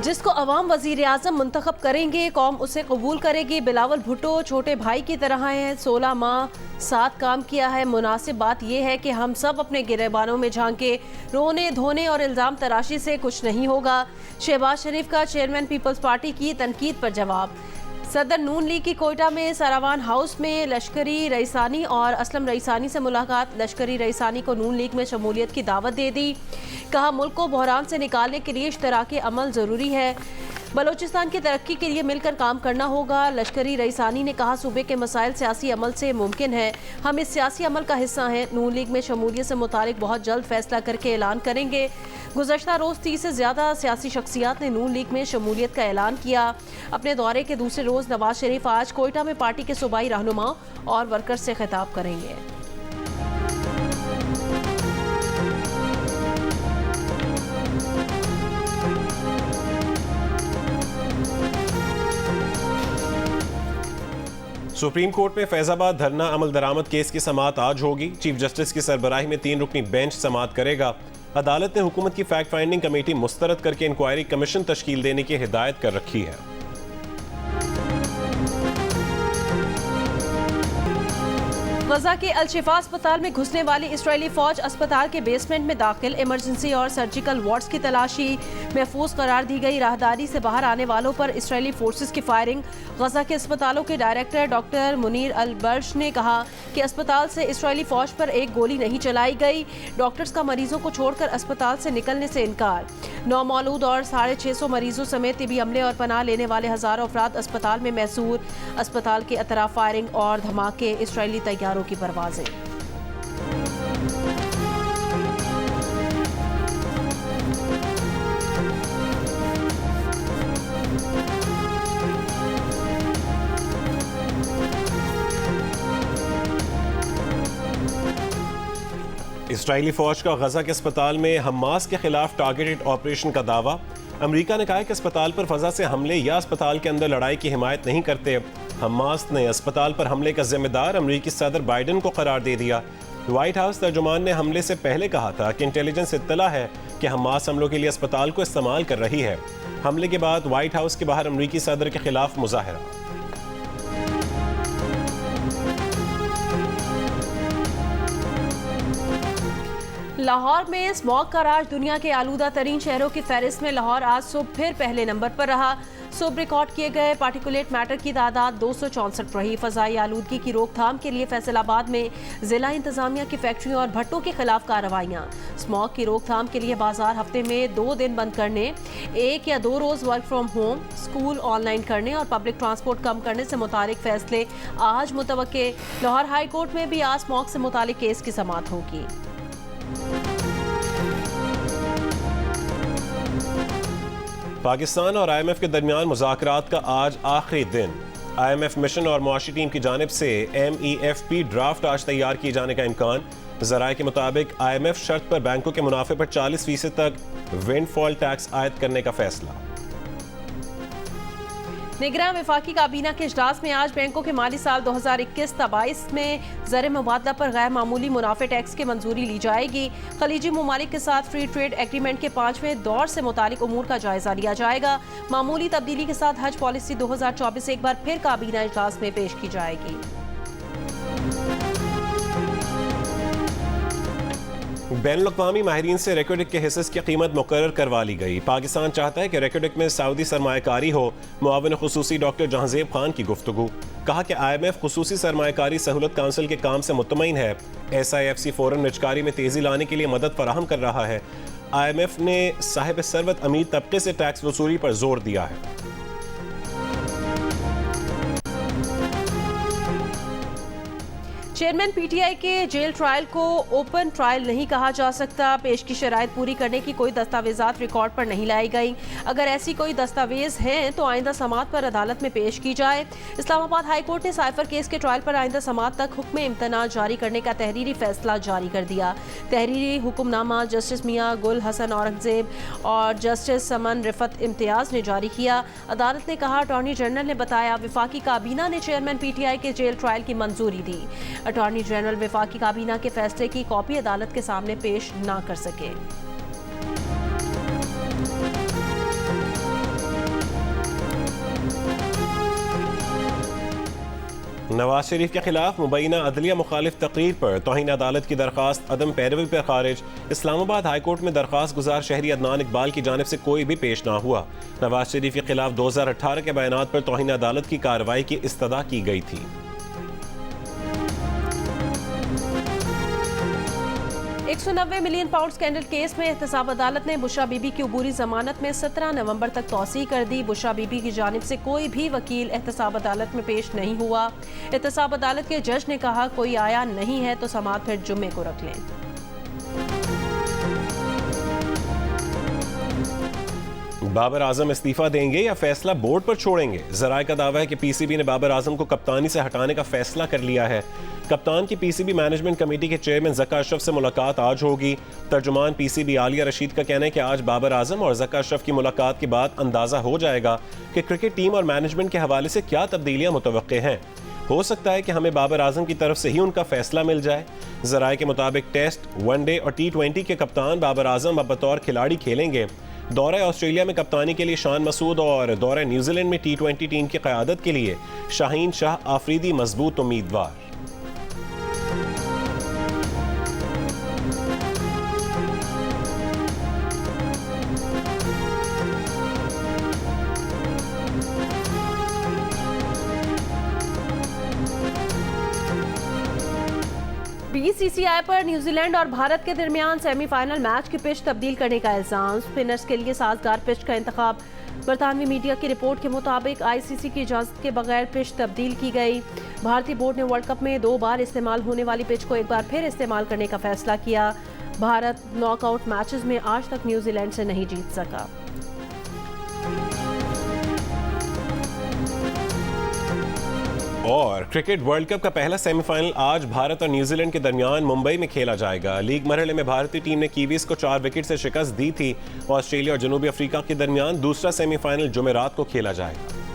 जिसको अवाम वजीर आज़म मुंतखब करेंगे कौम उसे कबूल करेगी। बिलावल भुट्टो छोटे भाई की तरह हैं, 16 माह साथ काम किया है। मुनासिब बात यह है कि हम सब अपने गिरेबानों में झांके, रोने धोने और इल्ज़ाम तराशी से कुछ नहीं होगा। शहबाज शरीफ का चेयरमैन पीपल्स पार्टी की तनकीद पर जवाब। सदर नून लीग की कोयटा में सारावान हाउस में लश्करी रईसानी और असलम रईसानी से मुलाकात। लश्करी रईसानी को नून लीग में शमूलियत की दावत दे दी। कहा मुल्क को बहरान से निकालने के लिए इश्तराकी अमल ज़रूरी है। बलोचिस्तान की तरक्की के लिए मिलकर काम करना होगा। लश्करी रईसानी ने कहा सूबे के मसाइल सियासी अमल से मुमकिन है, हम इस सियासी अमल का हिस्सा हैं। नून लीग में शमूलियत से मुतालिक बहुत जल्द फैसला करके ऐलान करेंगे। गुज़श्ता रोज़ 30 से ज़्यादा सियासी शख्सियात ने नून लीग में शमूलियत का ऐलान किया। अपने दौरे के दूसरे रोज़ नवाज शरीफ आज कोयटा में पार्टी के सूबाई रहनुमाओं और वर्कर्स से खिताब करेंगे। सुप्रीम कोर्ट में फैजाबाद धरना अमल दरामद केस की समाअत आज होगी। चीफ जस्टिस की सरबराही में 3 रुकनी बेंच समाअत करेगा। अदालत ने हुकूमत की फैक्ट फाइंडिंग कमेटी मुस्तरद करके इंक्वायरी कमीशन तश्कील देने की हिदायत कर रखी है। गजा के अल शिफा अस्पताल में घुसने वाली इजरायली फौज अस्पताल के बेसमेंट में दाखिल। इमरजेंसी और सर्जिकल वार्ड्स की तलाशी महफूज करार दी गई। राहदारी से बाहर आने वालों पर इजरायली फोर्सेस की फायरिंग। गजा के अस्पतालों के डायरेक्टर डॉक्टर मुनीर अल बर्श ने कहा कि अस्पताल से इजरायली फौज पर एक गोली नहीं चलाई गई। डॉक्टर्स का मरीजों को छोड़कर अस्पताल से निकलने से इनकार। नौमौलूद और 650 मरीजों समेत तिबी अमले और पनाह लेने वाले हजारों अफराद अस्पताल में महसूर। अस्पताल के अतराफ फायरिंग और धमाके, इजरायली तैयारों की परवाजें। इजरायली फौज का गजा के अस्पताल में हमास के खिलाफ टारगेटेड ऑपरेशन का दावा। अमेरिका ने कहा है कि अस्पताल पर फजा से हमले या अस्पताल के अंदर लड़ाई की हिमायत नहीं करते। हमास ने अस्पताल पर हमले का जिम्मेदार अमेरिकी सदर बाइडन को करार दे दिया। व्हाइट हाउस तर्जुमान ने हमले से पहले कहा था कि इंटेलिजेंस इत्तला है कि हमास हमलों के लिए अस्पताल को इस्तेमाल कर रही है। हमले के बाद व्हाइट हाउस के बाहर अमेरिकी सदर के खिलाफ मुजाहरा। लाहौर में स्मॉग का राज। दुनिया के आलूदा तरीन शहरों की फहरिस्त में लाहौर आज सुबह फिर पहले नंबर पर रहा। सुबह रिकॉर्ड किए गए पार्टिकुलेट मैटर की तादाद 264 रही। फजाई आलूदगी की रोकथाम के लिए फैसलाबाद में जिला इंतजामिया की फैक्ट्रियों और भट्टों के खिलाफ कार्रवाइयां। स्मॉग की रोकथाम के लिए बाजार हफ्ते में 2 दिन बंद करने, 1 या 2 रोज work from home, school online करने और पब्लिक ट्रांसपोर्ट कम करने से मुतालिक फैसले आज मुतवक्के। लाहौर हाई कोर्ट में भी आज स्मॉग से मुतालिक केस की समाअत होगी। पाकिस्तान और IMF के दरमियान मुज़ाकरात का आज आखिरी दिन। IMF मिशन और मुआशी टीम की जानिब से MEFP ड्राफ्ट आज तैयार किए जाने का इम्कान। ज़राए के मुताबिक IMF शर्त पर बैंकों के मुनाफे पर 40% तक विंडफॉल टैक्स आयद करने का फैसला। निगरान वफाकी काबीना के इजलास में आज बैंकों के माली साल 2021-22 में ज़र मुबादला पर गैर मामूली मुनाफे टैक्स की मंजूरी ली जाएगी। खलीजी ममालिक के साथ फ्री ट्रेड एग्रीमेंट के 5वें दौर से मुतालिक उमूर का जायजा लिया जाएगा। मामूली तब्दीली के साथ हज पॉलिसी 2024 एक बार फिर काबीना इजलास में पेश की जाएगी। बैनुल-अक़वामी माहिरीन से रेकोडिक के हिस्से की कीमत मुकर्रर करवा ली गई। पाकिस्तान चाहता है कि रेकोडिक में सऊदी सरमायाकारी हो। मुआविन खुसूसी डॉक्टर जहांजेब खान की गुफ्तगू। कहा कि IMF खुसूसी सरमायाकारी सहूलत काउंसिल के काम से मुतमईन है। SIFC फ़ौरन निजकारी में तेजी लाने के लिए मदद फराहम कर रहा है। IMF ने साहिब सरवत अमीर तबके से टैक्स वसूली पर जोर दिया है। चेयरमैन PTI के जेल ट्रायल को ओपन ट्रायल नहीं कहा जा सकता। पेश की शराइत पूरी करने की कोई दस्तावेजात रिकॉर्ड पर नहीं लाई गई। अगर ऐसी कोई दस्तावेज हैं तो आइंदा समाअत पर अदालत में पेश की जाए। इस्लामाबाद हाई कोर्ट ने साइफर केस के ट्रायल पर आइंदा समाअत तक हुक्म इम्तना जारी करने का तहरीरी फैसला जारी कर दिया। तहरीरी हुक्मनामा जस्टिस मियाँ गुल हसन औरंगजेब और जस्टिस समन रिफत इम्तियाज ने जारी किया। अदालत ने कहा अटॉर्नी जनरल ने बताया वफाकी काबीना ने चेयरमैन PTI के जेल ट्रायल की मंजूरी दी। अटॉर्नी जनरल वफाकी काबीना के फैसले की कॉपी अदालत के सामने पेश ना कर सके। नवाज शरीफ के खिलाफ मुबैना अदलिया मुखालिफ तकरीर पर तौहीन अदालत की दरखास्त अदम पैरवी पर खारिज। इस्लामाबाद हाई कोर्ट में दरखास्त गुजार शहरी अदनान इकबाल की जानिब से कोई भी पेश ना हुआ। नवाज शरीफ के खिलाफ 2018 के बयानात पर तौहीन अदालत की कार्रवाई की इस्तदा की गई थी। 190 मिलियन पाउंड स्कैंडल केस में एहतसाब अदालत ने बुशरा बीबी की अबूरी जमानत में 17 नवंबर तक तौसी कर दी। बुशरा बीबी की जानिब से कोई भी वकील एहतसाब अदालत में पेश नहीं हुआ। एहतसाब अदालत के जज ने कहा कोई आया नहीं है तो समाअत फिर जुम्मे को रख लें। बाबर आजम इस्तीफा देंगे या फैसला बोर्ड पर छोड़ेंगे? जराए का दावा है कि पीसीबी ने बाबर आजम को कप्तानी से हटाने का फैसला कर लिया है। कप्तान की पीसीबी मैनेजमेंट कमेटी के चेयरमैन ज़का अशरफ से मुलाकात आज होगी। तर्जुमान पीसीबी आलिया रशीद का कहना है कि आज बाबर आजम और ज़का अशरफ की मुलाकात के बाद अंदाजा हो जाएगा कि क्रिकेट टीम और मैनेजमेंट के हवाले से क्या तब्दीलियां मुतवक्के हैं। हो सकता है कि हमें बाबर आजम की तरफ से ही उनका फैसला मिल जाए। जराए के मुताबिक टेस्ट, वनडे और T20 के कप्तान बाबर आजम अब बतौर खिलाड़ी खेलेंगे। दौरे ऑस्ट्रेलिया में कप्तानी के लिए शान मसूद और दौरे न्यूजीलैंड में T20 टीम की क़यादत के लिए शाहीन शाह आफरीदी मजबूत उम्मीदवार। बीसीसीआई पर न्यूजीलैंड और भारत के दरमियान सेमीफाइनल मैच की पिच तब्दील करने का इल्जाम। स्पिनर्स के लिए साजगार पिच का इंतखाब। बरतानवी मीडिया की रिपोर्ट के मुताबिक आईसीसी की इजाजत के बगैर पिच तब्दील की गई। भारतीय बोर्ड ने वर्ल्ड कप में 2 बार इस्तेमाल होने वाली पिच को एक बार फिर इस्तेमाल करने का फैसला किया। भारत नॉकआउट मैचेस में आज तक न्यूजीलैंड से नहीं जीत सका। और क्रिकेट वर्ल्ड कप का पहला सेमीफाइनल आज भारत और न्यूजीलैंड के दरमियान मुंबई में खेला जाएगा। लीग मरहले में भारतीय टीम ने कीवीज को 4 विकेट से शिकस्त दी थी। ऑस्ट्रेलिया और जनूबी अफ्रीका के दरमियान दूसरा सेमीफाइनल जुमेरात को खेला जाएगा।